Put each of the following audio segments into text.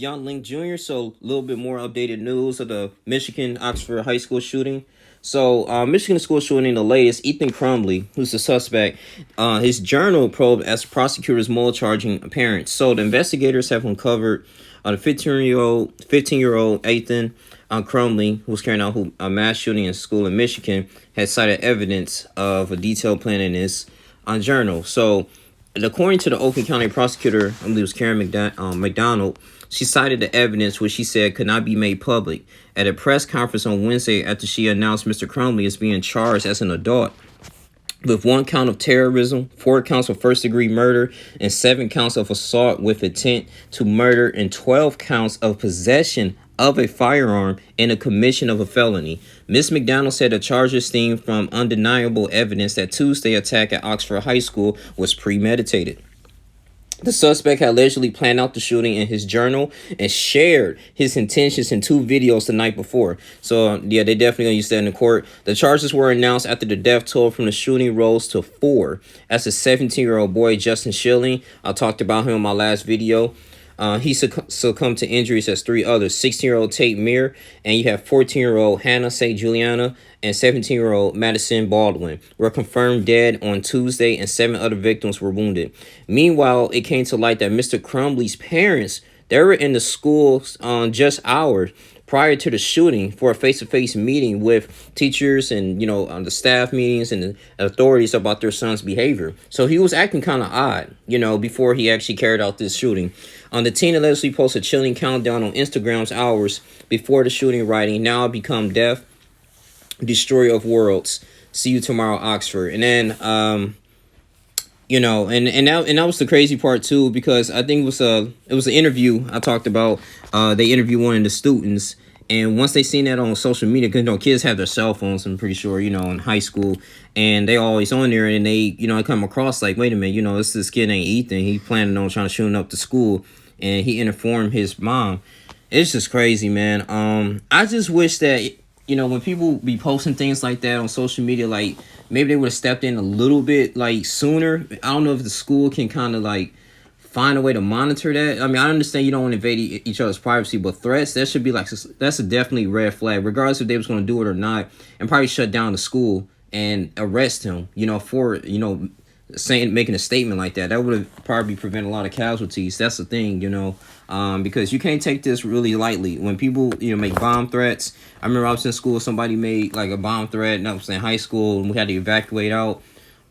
Young Link Jr. So a little bit more updated news of the Michigan Oxford High School shooting. So Michigan school shooting, the latest, Ethan Crumbley, who's the suspect, his journal probed as prosecutors mull charging parents. So the investigators have uncovered the 15-year-old Ethan Crumbley, who was carrying out a mass shooting in school in Michigan, had cited evidence of a detailed plan in his journal. So according to the Oakland County prosecutor, I believe it was Karen McDonald, she cited the evidence which she said could not be made public at a press conference on Wednesday after she announced Mr. Crumbley is being charged as an adult with 1 count of terrorism, 4 counts of first-degree murder, and 7 counts of assault with intent to murder, and 12 counts of possession of a firearm and a commission of a felony. Ms. McDonald said the charges stem from undeniable evidence that Tuesday attack at Oxford High School was premeditated. The suspect had allegedly planned out the shooting in his journal and shared his intentions in 2 videos the night before. So, yeah, they definitely gonna use that in the court. The charges were announced after the death toll from the shooting rose to 4. As a 17-year-old boy, Justin Schilling, I talked about him in my last video. He succumbed to injuries as 3 others, 16-year-old Tate Meir, and you have 14-year-old Hannah St. Juliana, and 17-year-old Madison Baldwin were confirmed dead on Tuesday, and 7 other victims were wounded. Meanwhile, it came to light that Mr. Crumbley's parents, they were in the school just hours prior to the shooting for a face-to-face meeting with teachers and, the staff meetings and the authorities about their son's behavior. So he was acting kind of odd, before he actually carried out this shooting. The teen allegedly posted a chilling countdown on Instagram's hours before the shooting, writing, "Now I become death, destroyer of worlds. See you tomorrow, Oxford." And then, and that was the crazy part too, because I think it was an interview I talked about. They interviewed one of the students, and once they seen that on social media, because kids have their cell phones, I'm pretty sure, in high school, and they always on there, and they come across like, wait a minute, this kid ain't Ethan. He planning on trying to shoot up the school, and he informed his mom. It's just crazy, man. I just wish that when people be posting things like that on social media, like maybe they would have stepped in a little bit like sooner. I don't know if the school can kind of like find a way to monitor that. I mean, I understand you don't want to invade each other's privacy, but threats, that should be like, that's a definitely red flag, regardless if they was going to do it or not, and probably shut down the school and arrest him, for, making a statement like that. That would have probably prevented a lot of casualties. That's the thing, because you can't take this really lightly. When people, make bomb threats. I remember I was in school, somebody made like a bomb threat, and I was in high school, and we had to evacuate out.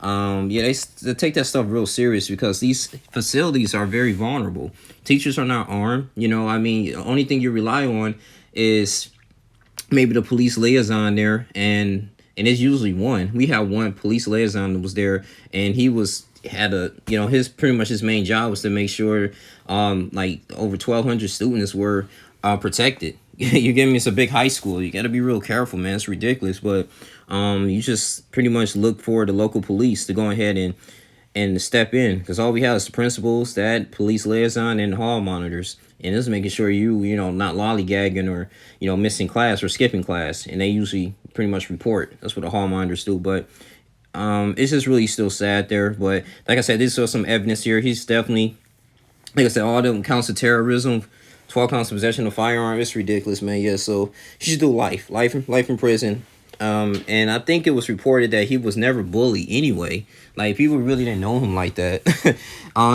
They take that stuff real serious, because these facilities are very vulnerable. Teachers are not armed. The only thing you rely on is maybe the police liaison there, and it's usually one. We had one police liaison that was there, and he had his main job was to make sure like over 1,200 students were protected. You get me? It's a big high school. You got to be real careful, man. It's ridiculous, but you just pretty much look for the local police to go ahead and step in, because all we have is the principals, that police liaison, and hall monitors, and it's making sure you not lollygagging or missing class or skipping class, and they usually pretty much report. That's what the hall monitors do. But it's just really still sad there. But like I said, there's still some evidence here. He's definitely, like I said, all them counts of terrorism, 12 counts of possession of firearm. It's ridiculous, man. Yeah, so he should do life in prison. And I think it was reported that he was never bullied anyway. Like, people really didn't know him like that.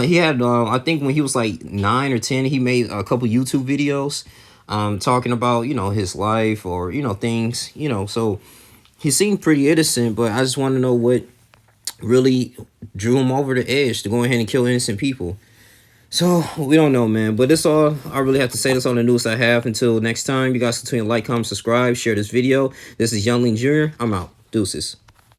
He had, I think when he was like 9 or 10, he made a couple YouTube videos talking about, his life or, things, so he seemed pretty innocent, but I just want to know what really drew him over the edge to go ahead and kill innocent people. So we don't know, man, but that's all I really have to say. That's all the news I have. Until next time, you guys continue to like, comment, subscribe, share this video. This is Youngling Jr. I'm out. Deuces.